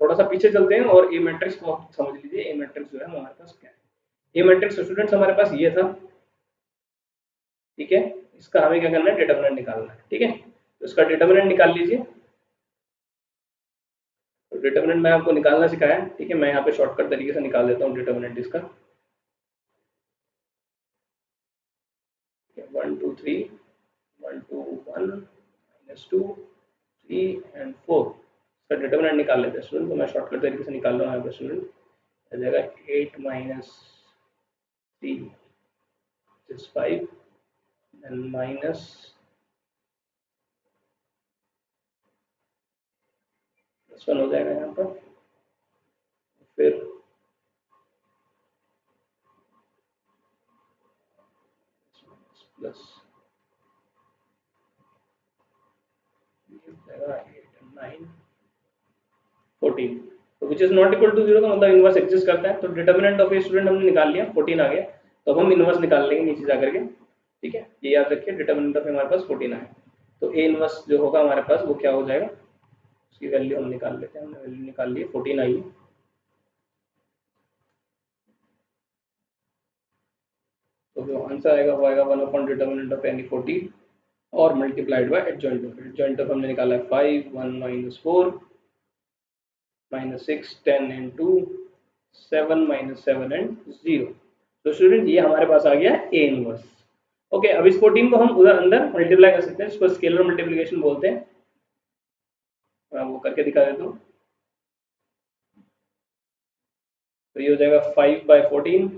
थोड़ा सा पीछे चलते हैं और ए मैट्रिक्स को समझ लीजिए, ए मैट्रिक्स जो है हमारे पास क्या है। ए मैट्रिक्स स्टूडेंट्स हमारे पास ये था, ठीक है। इसका हमें क्या करना है, डिटरमिनेंट निकालना है। ठीक है, तो इसका डिटरमिनेंट निकाल लीजिए। तो डिटरमिनेंट मैं आपको निकालना सिखाया, ठीक है। मैं यहाँ पे शॉर्टकट तरीके से निकाल देता हूँ डिटरमिनेंट इसका। 1 2 3 1 2 1 -2 3 एंड 4, इसका डिटरमिनेंट निकाल लेते हैं स्टूडेंट। तो मैं शॉर्टकट तरीके से निकाल रहा हूँ यहाँ पे स्टूडेंट, आ जाएगा 8 -3 is 5 and minus this one हो जाएगा यहाँ पर, फिर प्लस 8 and 9 14, तो which is not equal to 0 का मतलब इनवर्स एग्जिस्ट करता है। तो डिटरमिनेंट ऑफ ए स्टूडेंट हमने निकाल लिया, 14 आ गया। तो अब हम इनवर्स निकाल लेंगे नीचे जाकर के। ठीक है, ये याद रखिए, डिटरमिनेंट ऑफ ए हमारे पास 14 आया, तो ए इनवर्स जो होगा हमारे पास वो क्या हो जाएगा, उसकी वैल्यू हम निकाल लेते हैं। हमने वैल्यू निकाल ली, 14 आई है। तो जो आंसर आएगा वो आएगा 1 अपॉन डिटरमिनेंट ऑफ एनी 14 और multiplied by adjoint of. Adjoint of हमने निकाला है 5 1 -4 -6 10 एंड 2 7 -7 एंड 0। तो स्टूडेंट ये हमारे पास आ गया ए इनवर्स। ओके, अब इस 14 को हम उधर अंदर मल्टीप्लाई कर सकते हैं, इसको स्केलर मल्टीप्लिकेशन बोलते हैं। मैं वो करके दिखा देता हूँ। तो ये हो जाएगा 5/14,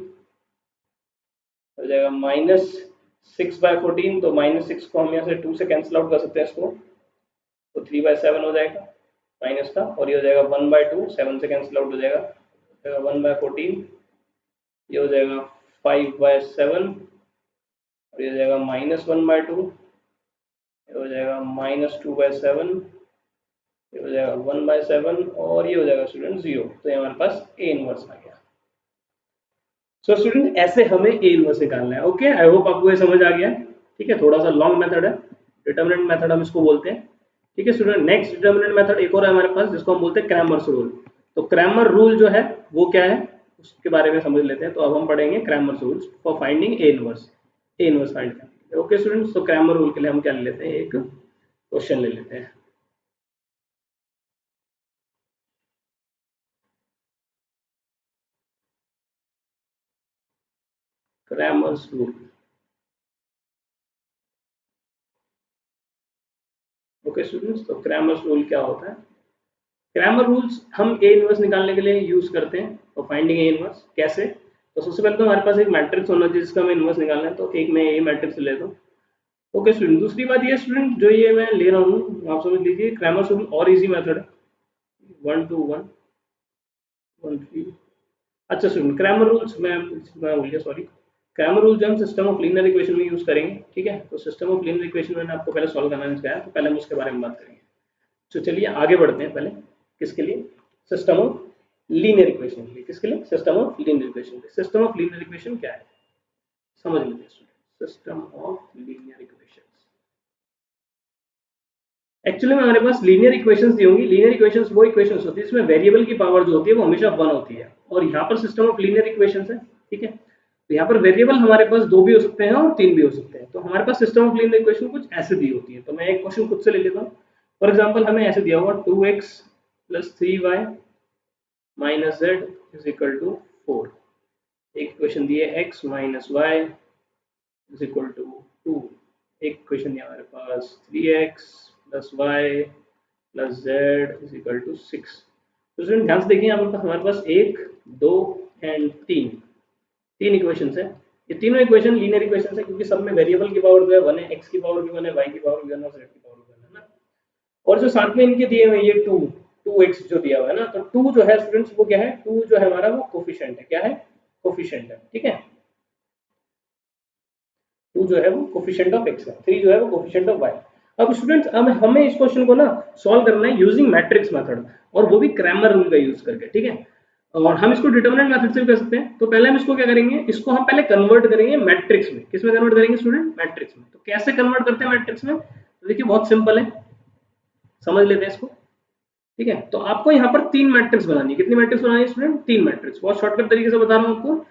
हो जाएगा -6/14। तो -6 को हम यहाँ से 2 से कैंसिल आउट कर सकते हैं इसको, तो 3/7 हो जाएगा माइनस का, और ये हो जाएगा 1/2, 7 से कैंसिल आउट हो जाएगा, 1/14। ये हो जाएगा 5/7, और ये हो जाएगा -1/2, ये हो जाएगा -2/7, ये हो जाएगा 1/7, और ये हो जाएगा स्टूडेंट 0। तो ये हमारे पास ए इनवर्स आ गया। सो स्टूडेंट ऐसे हमें ए इनवर्स निकालना है। ओके, आई होप आपको ये समझ आ गया। ठीक है, थोड़ा सा लॉन्ग मेथड है, डिटरमिनेंट मेथड हम इसको बोलते हैं। ठीक है स्टूडेंट, नेक्स्ट डिटरमिनेंट मेथड एक और है हमारे पास, जिसको हम बोलते हैं क्रैमर्स रूल। तो क्रैमर रूल जो है वो क्या है, उसके बारे में समझ लेते हैं। तो अब हम पढ़ेंगे Cramer's rules for finding A inverse, A inverse find करने। ओके स्टूडेंट्स, तो क्रैमर रूल के लिए हम क्या ले लेते हैं, एक क्वेश्चन ले लेते हैं। Cramer's rule. ओके स्टूडेंट्स, तो क्रैमर्स रूल क्या होता है? क्रैमर रूल्स हम ए इनवर्स निकालने के लिए यूज करते हैं और फाइंडिंग ए इनवर्स कैसे? तो सबसे पहले तो हमारे पास एक मैट्रिक्स होना चाहिए जिसका हमें इनवर्स निकालना है। तो एक मैं ए मैट्रिक्स ले लेता हूँ। ओके स्टूडेंट, दूसरी बात ये स्टूडेंट, जो ये मैं ले रहा हूँ आप समझ लीजिए, क्रैमर्स रूल और इजी मेथड है, 1 2 1 1 3। अच्छा स्टूडेंट, क्रैमर रूल्स मैं भूल गया, सॉरी। क्रैमर रूल जो हम सिस्टम ऑफ लीनियर इक्वेशन में यूज करेंगे। ठीक है, तो सिस्टम ऑफ लीनियर इक्वेशन मैंने आपको पहले सॉल्व करना सिखाया, तो पहले हम उसके बारे में बात करेंगे। तो चलिए आगे बढ़ते हैं। पहले किसके लिए? सिस्टम ऑफ लीनियर इक्वेशन के लिए। किसके लिए? System of linear equation. System of linear equation क्या है, समझ लेते हैं student. System of linear equation, actually में हमारे पास लीनियर इक्वेशंस दी होंगी। लीनियर इक्वेशंस वो इक्वेशंस होती है इसमें वेरिएबल की पावर जो होती है वो हमेशा 1 होती है, और यहाँ पर सिस्टम ऑफ लीनियर इक्वेशंस है। ठीक है, तो यहाँ पर वेरिएबल हमारे पास 2 भी हो सकते हैं और 3 भी हो सकते हैं। तो हमारे पास सिस्टम ऑफ लीनियर इक्वेशन कुछ ऐसे दी होती है। तो मैं एक क्वेश्चन खुद से ले लेता हूँ। फॉर एग्जाम्पल हमें ऐसे दिया हुआ 2x + 3y - z = 4। एक इक्वेशन दी है x - y = 2। एक इक्वेशन दिया हमारे पास 3x + y + z = 6। तो स्टूडेंट ध्यान से देखिए, यहाँ पर हमारे पास 1 2 एंड 3 इक्वेशंस है। ये तीनों इक्वेशन लीनियर इक्वेशंस है, क्योंकि सब में वेरिएबल की पावर जो है 1 है, x की पावर भी 1 है, y की पावर भी 1 है, और z की पावर भी 1 है ना। और जो साथ में इनके दिए हुए ये 2x जो दिया हुआ है ना, तो 2 जो है स्टूडेंट्स वो क्या है, 2 जो है हमारा वो कोफिशिएंट है। क्या है? कोफिशिएंट है। ठीक है, 2 जो है वो कोफिशिएंट ऑफ x है, 3 जो है वो कोफिशिएंट ऑफ y। अब स्टूडेंट्स अब हमें इस क्वेश्चन को ना सॉल्व करना है यूजिंग मैट्रिक्स मेथड, और वो भी क्रैमर रूल का यूज करके। ठीक है, और हम इसको डिटरमिनेंट मेथड से भी कर सकते हैं। तो पहले हम इसको क्या करेंगे, इसको हम पहले कन्वर्ट करेंगे मैट्रिक्स में। किस में कन्वर्ट करेंगे स्टूडेंट? मैट्रिक्स में। तो कैसे कन्वर्ट करते हैं मैट्रिक्स में? तो देखिए बहुत सिंपल है, समझ लेते हैं इसको। ठीक है, तो आपको यहाँ पर 3 मैट्रिक्स बनानी है। कितनी मैट्रिक्स बनानी है स्टूडेंट? 3 मैट्रिक्स। बहुत शॉर्टकट तरीके से बता रहा हूँ आपको,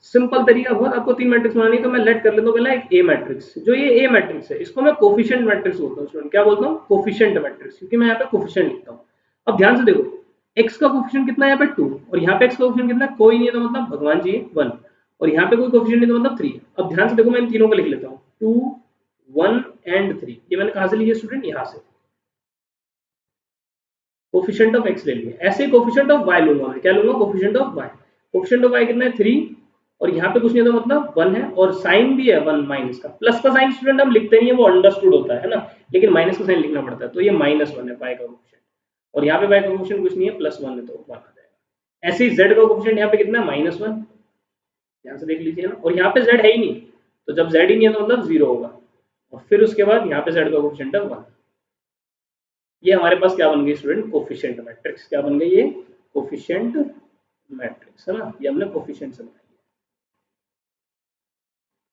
सिंपल तरीका बहुत। आपको 3 मैट्रिक्स बनानी है। तो मैं लेट कर लेता हूँ पहले एक ए मैट्रिक्स। जो ये ए मैट्रिक्स है इसको मैं कोफिशिएंट मैट्रिक्स बोलता हूँ स्टूडेंट। क्या बोलता हूँ? कोफिशिएंट मैट्रिक्स, क्योंकि मैं यहाँ पे कोफिशिएंट लिखता हूँ। अब ध्यान से देखो, x का कोफिशिएंट कितना है यहाँ पे 2, और यहाँ पे x का कोफिशिएंट कितना है? कोई नहीं है, तो मतलब भगवान जी 1, और यहाँ पे कोई कोफिशिएंट नहीं तो मतलब 3। अब ध्यान से देखो, मैं इन तीनों को लिख लेता हूँ, 2 1 एंड 3। ये मैंने कहाँ से लिया स्टूडेंट? यहाँ से कोफिशिएंट ऑफ x ले लिया। ऐसे कोफिशिएंट ऑफ y लूंगा मैं। क्या लूंगा? Coefficient of y। Coefficient of y कितना है? 3, और यहाँ पे कुछ नहीं तो मतलब 1 है, और साइन भी है 1 माइनस का। प्लस का साइन स्टूडेंट हम लिखते नहीं है, वो अंडरस्टूड होता है ना, लेकिन माइनस का साइन लिखना पड़ता है। तो ये -1 है y का कोफिशिएंट, और यहाँ पे y का कोफिशिएंट कुछ नहीं है, +1 है, तो 1 आ जाएगा। ऐसे ही z का कोफिशिएंट यहाँ पे कितना है? -1। ध्यान से देख लीजिए ना, और यहाँ पे z है ही नहीं, तो जब z ही नहीं है तो मतलब 0 होगा, और फिर उसके बाद यहाँ पे z का कोफिशिएंट है 1। ये हमारे पास क्या बन गई स्टूडेंट? Coefficient matrix. क्या बन गई ये? कोफिशिएंट मैट्रिक्स है ना, ये हमने कोफिशिएंट से बनाई।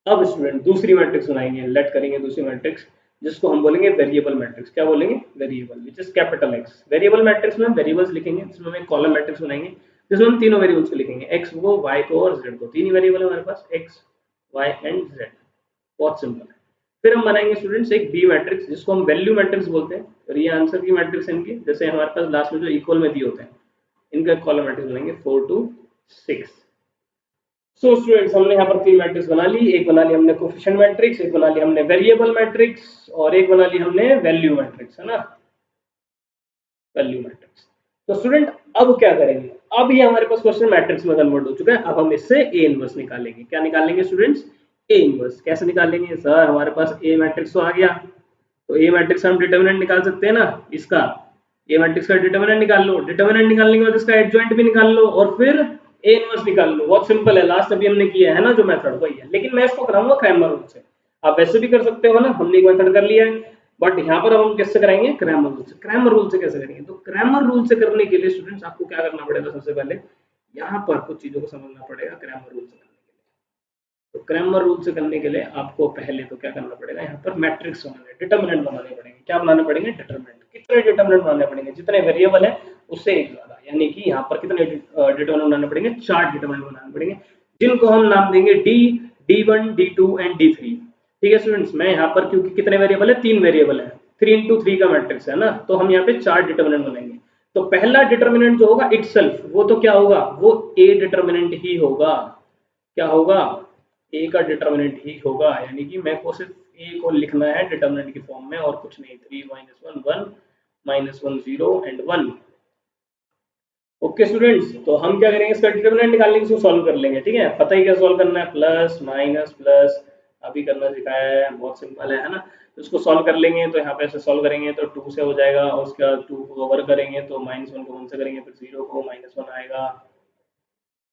अब स्टूडेंट दूसरी मैट्रिक्स बनाएंगे, लेट करेंगे दूसरी मैट्रिक्स, जिसको हम बोलेंगे वेरिएबल मैट्रिक्स। क्या बोलेंगे? Variable, which is capital X। Variable matrix में हम वेरिएबल्स लिखेंगे, जिसमें हम एक कॉलम मैट्रिक्स बनाएंगे, जिसमें हम तीनों वेरिएबल्स को लिखेंगे, x को, y को और z को। तीन ही वेरिएबल है हमारे पास, x y एंड z। बहुत सिंपल है। फिर हम बनाएंगे स्टूडेंट्स एक बी मैट्रिक्स, जिसको हम वैल्यू मैट्रिक्स बोलते हैं, और ये आंसर की मैट्रिक्स है इनकी। जैसे हमारे पास लास्ट में जो इक्वल में दिए होते हैं, इनका कॉलम मैट्रिक्स बनाएंगे 4 2 6। सो स्टूडेंट्स हमने यहाँ पर तीन मैट्रिक्स बना ली, एक बना ली हमने कोफिशिएंट मैट्रिक्स, एक बना ली हमने वेरिएबल मैट्रिक्स और एक बना ली हमने वैल्यू मैट्रिक्स, है ना, वैल्यू मैट्रिक्स। तो स्टूडेंट अब क्या करेंगे, अब ये हमारे पास क्वेश्चन मैट्रिक्स में कन्वर्ट हो चुका है, अब हम इससे ए इनवर्स निकालेंगे। क्या निकालेंगे स्टूडेंट्स, ए इनवर्स। कैसे निकालेंगे सर, हमारे पास ए मैट्रिक्स तो आ गया, तो ए मैट्रिक्स हम डिटर्मिनेंट निकाल सकते हैं ना इसका, ए मैट्रिक्स का डिटर्मिनेंट निकाल लो, डिटर्मिनेंट निकालने के बाद इसका एडजॉइंट भी निकाल लो और फिर ए इनवर्स निकाल लो। बहुत सिंपल है, लास्ट अभी हमने किया है ना जो मेथड वही है, लेकिन मैं इसको कराऊंगा क्रैमर रूल से। आप वैसे भी कर सकते हो ना, हमने एक मेथड कर लिया है, बट यहाँ पर हम किससे कराएंगे, क्रैमर रूल से। क्रैमर रूल से कैसे करेंगे, तो क्रैमर रूल से करने के लिए स्टूडेंट्स आपको क्या करना पड़ेगा, सबसे पहले यहाँ पर कुछ चीजों को समझना पड़ेगा क्रैमर रूल से। तो क्रैमर रूल से करने के लिए आपको पहले तो क्या करना पड़ेगा, यहाँ पर मैट्रिक्स बनाने, डिटर्मिनेंट बनाने पड़ेंगे। क्या बनाने पड़ेंगे, डिटर्मिनेंट। कितने डिटर्मिनेंट बनाने पड़ेंगे, जितने वेरिएबल है उससे एक ज्यादा, यानी कि यहाँ पर कितने डिटर्मिनेंट बनाने पड़ेंगे, 4 डिटर्मिनेंट बनाने पड़ेंगे, जिनको हम नाम देंगे D, D1, D2 and D3। ठीक है स्टूडेंट्स, मैं यहाँ पर क्योंकि कितने वेरिएबल है, 3 वेरिएबल है, 3 into 3 का मैट्रिक्स है ना, तो हम यहाँ पे 4 डिटर्मिनेंट बनाएंगे। तो पहला डिटर्मिनेंट जो होगा इटसेल्फ, वो तो क्या होगा, वो ए डिटर्मिनेंट ही होगा। क्या होगा, ए का डिटर्मिनेंट ही होगा, यानी कि मेरे को सिर्फ ए को लिखना है डिटर्मिनेंट की फॉर्म में और कुछ नहीं। 3 - 1 1 -1 0 एंड 1। ओके स्टूडेंट्स, तो हम क्या करेंगे, इसका डिटर्मिनेंट निकालने के लिए सॉल्व कर लेंगे। ठीक है, पता ही क्या सॉल्व करना है, प्लस माइनस प्लस अभी करना सिखाया है, बहुत सिंपल है ना। तो इसको सॉल्व कर लेंगे, तो यहाँ पे ऐसे सॉल्व करेंगे तो 2 से हो जाएगा, और उसके बाद 2 को ओवर करेंगे तो -1 को 1 से करेंगे, फिर 0 को -1 आएगा,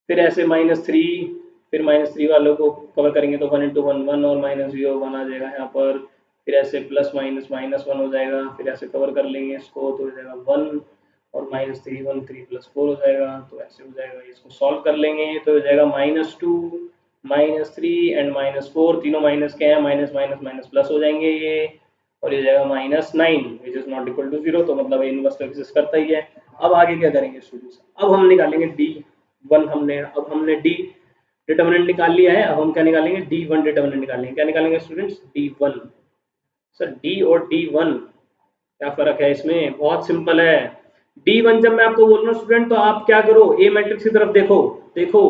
फिर ऐसे -3, फिर -3 वालों को कवर करेंगे तो 1 × 1 1 और -0 1 आ जाएगा यहाँ पर, फिर ऐसे प्लस माइनस -1 हो जाएगा, फिर ऐसे कवर कर लेंगे इसको तो हो जाएगा 1 और -3 1 3 + 4 हो जाएगा, तो ऐसे हो जाएगा। इसको सॉल्व कर लेंगे तो हो जाएगा -2 -3 एंड -4, तीनों माइनस के हैं, माइनस माइनस माइनस प्लस हो जाएंगे ये, और ये जाएगा -9 which is not equal to 0, तो मतलब इनवर्स तो एग्जिस्ट करता ही है। अब आगे क्या करेंगे स्टूडेंट्स, अब हम निकालेंगे D1, अब हमने D डिटर्मिनेंट निकाल लिया है, अब हम क्या निकालेंगे, D1 डिटर्मिनेंट निकालेंगे। क्या निकालेंगे स्टूडेंट्स, D1। सर D और D1 क्या फर्क है इसमें, बहुत सिंपल है। D1 जब मैं आपको बोल रहा हूँ स्टूडेंट, तो आप क्या करो, ए मैट्रिक्स की तरफ देखो, देखो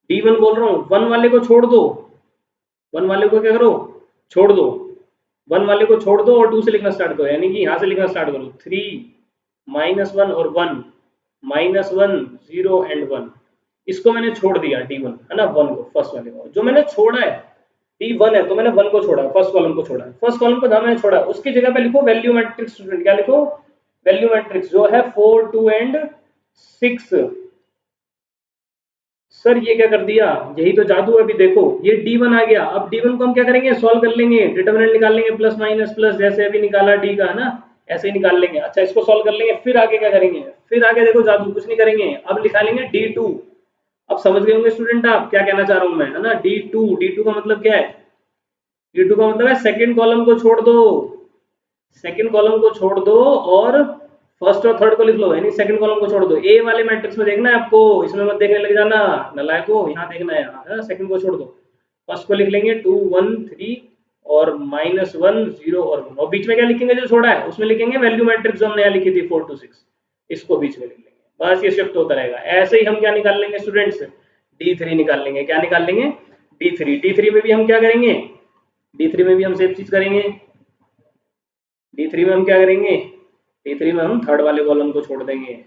D1 बोल रहा हूँ, 1 वाले को छोड़ दो, 1 वाले को क्या करो, छोड़ दो, 1 वाले को छोड़ दो और 2 से लिखना स्टार्ट करो, यानी कि यहाँ से लिखना स्टार्ट करो, 3 -1 और 1 -1 0 एंड 1। इसको मैंने छोड़ दिया D1, है ना, 1 को, फर्स्ट वाले को जो मैंने छोड़ा है, D1 है तो मैंने 1 को छोड़ा है, फर्स्ट कॉलम को छोड़ा है, फर्स्ट कॉलम को जहां मैंने छोड़ा है उसकी जगह पे लिखो वैल्यू मैट्रिक्स। स्टूडेंट क्या लिखो, वैल्यू मैट्रिक्स, जो है 4 2 एंड 6। सर ये क्या कर दिया, यही तो जादू है। अभी देखो ये D1 आ गया, अब D1 को हम क्या करेंगे, सॉल्व कर लेंगे, डिटर्मिनेंट निकाल लेंगे, प्लस माइनस प्लस, जैसे अभी निकाला D का, है ना, ऐसे ही निकाल लेंगे। अच्छा इसको सॉल्व कर लेंगे, फिर आगे क्या करेंगे, फिर आगे देखो जादू, कुछ नहीं करेंगे, अब लिखा लेंगे D2। अब समझ गए होंगे स्टूडेंट आप क्या कहना चाह रहा हूं मैं, है ना, D2 का मतलब क्या है, D2 का मतलब है सेकंड कॉलम को छोड़ दो, सेकंड कॉलम को छोड़ दो और फर्स्ट और थर्ड को लिख लो, यानी सेकंड कॉलम को छोड़ दो। ए वाले मैट्रिक्स में देखना है आपको, इसमें मत देखने लग जाना नालायको, यहाँ देखना है, हाँ सेकंड को छोड़ दो, फर्स्ट को लिख लेंगे 2 1 3 और -1 0 और 1, और बीच में क्या लिखेंगे, जो छोड़ा है उसमें लिखेंगे वैल्यू मैट्रिक्स जो हमने यहाँ लिखी थी 4 2 6, इसको बीच में लिख लेंगे, बस ये शिफ्ट होता रहेगा। ऐसे ही हम क्या निकाल लेंगे स्टूडेंट्स, D3 निकाल लेंगे। क्या निकाल लेंगे, D3 में भी हम क्या करेंगे, D3 में भी हम सेम चीज करेंगे। D3 में हम क्या करेंगे, D3 में हम थर्ड वाले कॉलम को छोड़ देंगे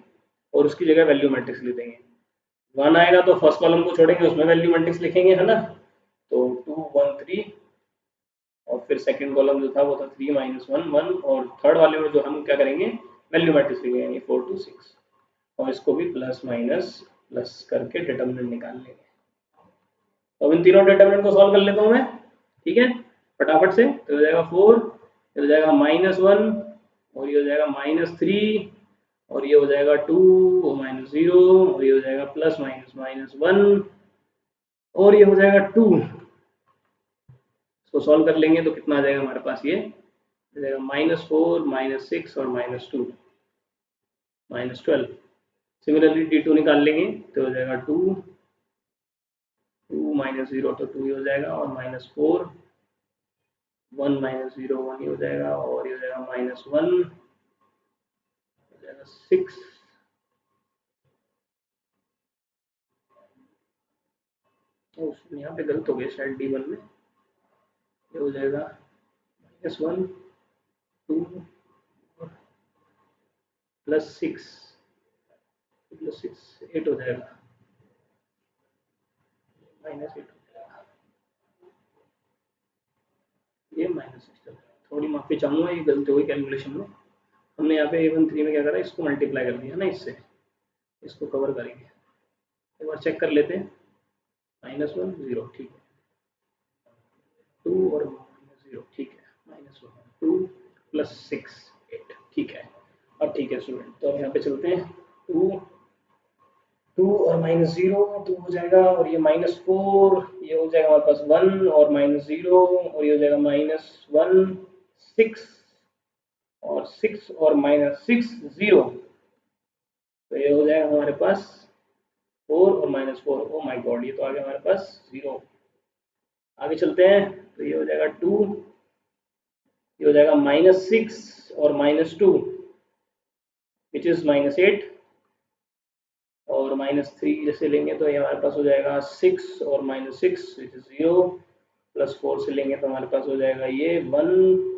और उसकी जगह वैल्यू मैट्रिक्स लिख देंगे। 1 आएगा तो फर्स्ट कॉलम को छोड़ेंगे, उसमें वैल्यू मैट्रिक्स लिखेंगे, है ना, तो 2 1 3 और फिर सेकंड कॉलम जो था वो था 3 -1 1, और थर्ड वाले में जो हम क्या करेंगे, वैल्यू मैट्रिक्स लिखेंगे, यानी 4 2 6, और इसको भी प्लस माइनस प्लस करके डिटर्मिनेंट निकाल लेंगे। तो इन तीनों डिटर्मिनेंट को सॉल्व कर लेता हूँ मैं, ठीक है, फटाफट से। तो हो जाएगा 4, ये हो जाएगा -1 और ये हो जाएगा -3 और ये हो जाएगा 2 और -0 और ये हो जाएगा प्लस माइनस -1 और ये हो जाएगा 2। इसको सॉल्व कर लेंगे तो कितना आ जाएगा हमारे पास, ये हो जाएगा -4 -6 और -2 -12। सिमिलरली D2 निकाल लेंगे तो हो जाएगा 2 -0 तो 2 ही हो जाएगा, और -4 1 -0 1 ही हो जाएगा, और ये हो जाएगा -1 हो जाएगा 6 यहाँ पे गलत हो गया शायद, D1 में ये हो जाएगा -1 2 +6 8 हो जाएगा, -8 हो जाएगा, ये -6। थोड़ी माफी चाहूंगा, ये गलती हुई कैलकुलेशन में। हमने यहाँ पे A1 3 में क्या करा, इसको मल्टीप्लाई कर दिया ना इससे, इसको कवर करेंगे। एक बार चेक कर लेते हैं, -1 0 ठीक है, 2 और -0 ठीक है, -1 2 +6 8 ठीक है। अब ठीक है स्टूडेंट, तो अब यहाँ पे चलते हैं, 2 और -0 2 हो जाएगा, और ये -4, ये हो जाएगा हमारे पास 1 और -0, और ये हो जाएगा -1 6 और 6 और -6 0, तो ये हो जाएगा हमारे पास 4 और -4। ओ माय गॉड, ये तो आ गया हमारे पास 0। आगे चलते हैं, तो ये हो जाएगा 2, ये हो जाएगा -6 और -2 विच इज -8, और -3 जैसे लेंगे तो ये हमारे पास हो जाएगा 6 और -6 विच इज 0, +4 से लेंगे तो हमारे पास हो जाएगा ये 1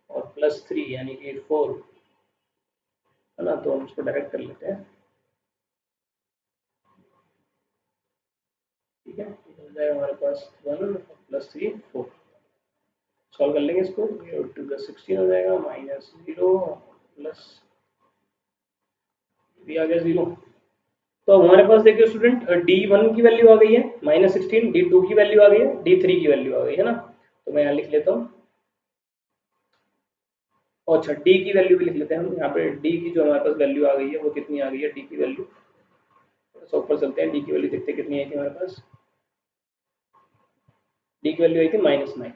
और +3 यानी कि 4, है ना। तो हम इसको डायरेक्ट कर लेते हैं, ठीक है, हो जाएगा हमारे पास 1 +3 4। सॉल्व कर लेंगे इसको, 2 + 16 हो जाएगा, -0 प्लस भी आ गया 0। तो हमारे पास देखिए स्टूडेंट, D1 की वैल्यू आ गई है -16, D2 की वैल्यू आ गई है, D3 की वैल्यू आ गई है ना। तो मैं यहाँ लिख लेता हूँ, और अच्छा D की वैल्यू भी लिख लेते हैं हम। यहाँ पे D की जो हमारे पास वैल्यू आ गई है वो कितनी आ गई है, D की वैल्यू, तो ऊपर चलते हैं, D की वैल्यू देखते हैं कितनी आई थी हमारे पास। D की वैल्यू आई थी -9,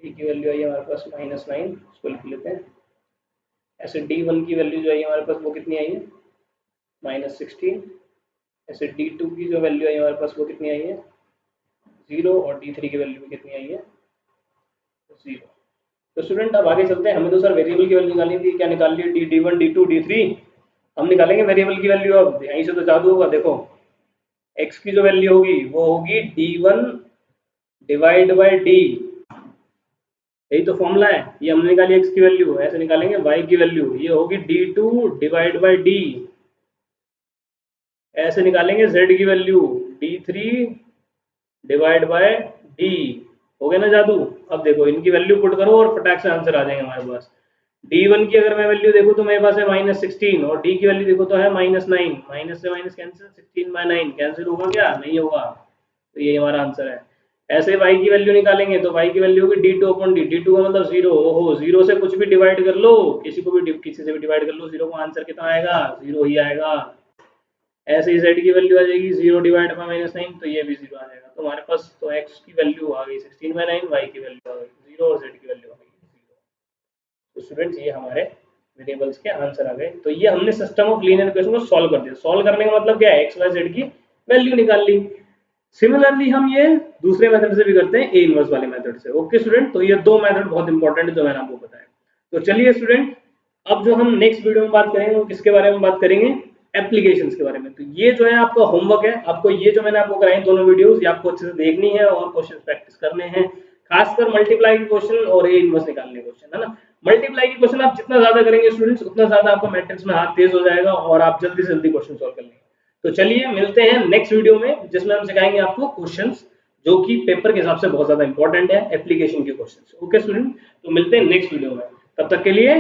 D की वैल्यू आई है हमारे पास -9, उसको लिख लेते हैं। ऐसे D1 की वैल्यू जो आई है हमारे पास वो कितनी आई है, -16। ऐसे D2 की जो वैल्यू आई है हमारे पास वो कितनी आई है, 0, और D3 की वैल्यू भी कितनी आई है, 0। तो स्टूडेंट अब आगे चलते हैं, हमें तो सर वेरिएबल की वैल्यू निकालनी थी, क्या निकाल ली, D1 D2 D3, हम निकालेंगे वेरिएबल की वैल्यू। अब यहीं से तो जादू होगा, देखो x की जो वैल्यू होगी वो होगी D1 डिवाइड बाय D, यही तो फॉर्मूला है। ये हमने निकाली x की वैल्यू, ऐसे निकालेंगे y की वैल्यू, ये होगी D2 डिवाइड बाय D, ऐसे निकालेंगे z की value D3 divide by D। हो गया ना जादू। अब देखो इनकी वैल्यू पुट करो और फटाक से आंसर आ जाएंगे हमारे पास। D1 की अगर मैं वैल्यू देखूँ तो मेरे पास है -16, और D की वैल्यू देखो तो है -9, माइनस से माइनस कैंसिल, 16/9 कैंसिल होगा क्या, नहीं होगा, तो ये हमारा आंसर है। ऐसे y की वैल्यू निकालेंगे तो y की वैल्यू होगी D2/D, D2 का मतलब 0, ओहो 0 से कुछ भी डिवाइड कर लो, किसी से भी डिवाइड कर लो 0 को, आंसर कितना आएगा, 0 ही आएगा। ऐसे ही z की वैल्यू आ जाएगी 0 डिवाइड बाय -9, तो ये भी 0 आ जाएगा। तो हमारे पास तो x की वैल्यू आ गई 16/9, y की वैल्यू आ गई 0, और z की वैल्यू आ गई 0। तो स्टूडेंट्स ये हमारे वेरिएबल्स के आंसर आ गए। तो ये हमने सिस्टम ऑफ लीनियर इक्वेशन को सॉल्व कर दिया। सॉल्व करने का मतलब क्या है, x y z की वैल्यू निकाल ली। सिमिलरली हम ये दूसरे मेथड से भी करते हैं, ए इनवर्स वाले मेथड से। ओके स्टूडेंट, तो ये दो मेथड बहुत इंपॉर्टेंट है जो मैंने आपको बताया। तो चलिए स्टूडेंट, अब जो हम नेक्स्ट वीडियो में बात करेंगे वो किसके बारे में बात करेंगे, एप्लीकेशंस के बारे में। तो ये जो है आपका होमवर्क है, आपको ये जो मैंने आपको कराई दोनों वीडियोस, ये आपको अच्छे से देखनी है और क्वेश्चन प्रैक्टिस करने हैं, खासकर मल्टीप्लाई के क्वेश्चन और ए इनवर्स निकालने के क्वेश्चन, है ना। मल्टीप्लाई के क्वेश्चन आप जितना ज्यादा करेंगे स्टूडेंट्स, उतना ज्यादा आपका मैट्रिक्स में हाथ तेज हो जाएगा और आप जल्दी से जल्दी क्वेश्चन सॉल्व कर लेंगे। तो चलिए मिलते हैं नेक्स्ट वीडियो में, जिसमें हम सिखाएंगे आपको क्वेश्चंस जो कि पेपर के हिसाब से बहुत ज्यादा इंपॉर्टेंट है, एप्लीकेशन के क्वेश्चंस। ओके स्टूडेंट, तो मिलते हैं नेक्स्ट वीडियो में, तब तक के लिए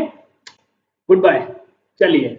गुड बाय। चलिए।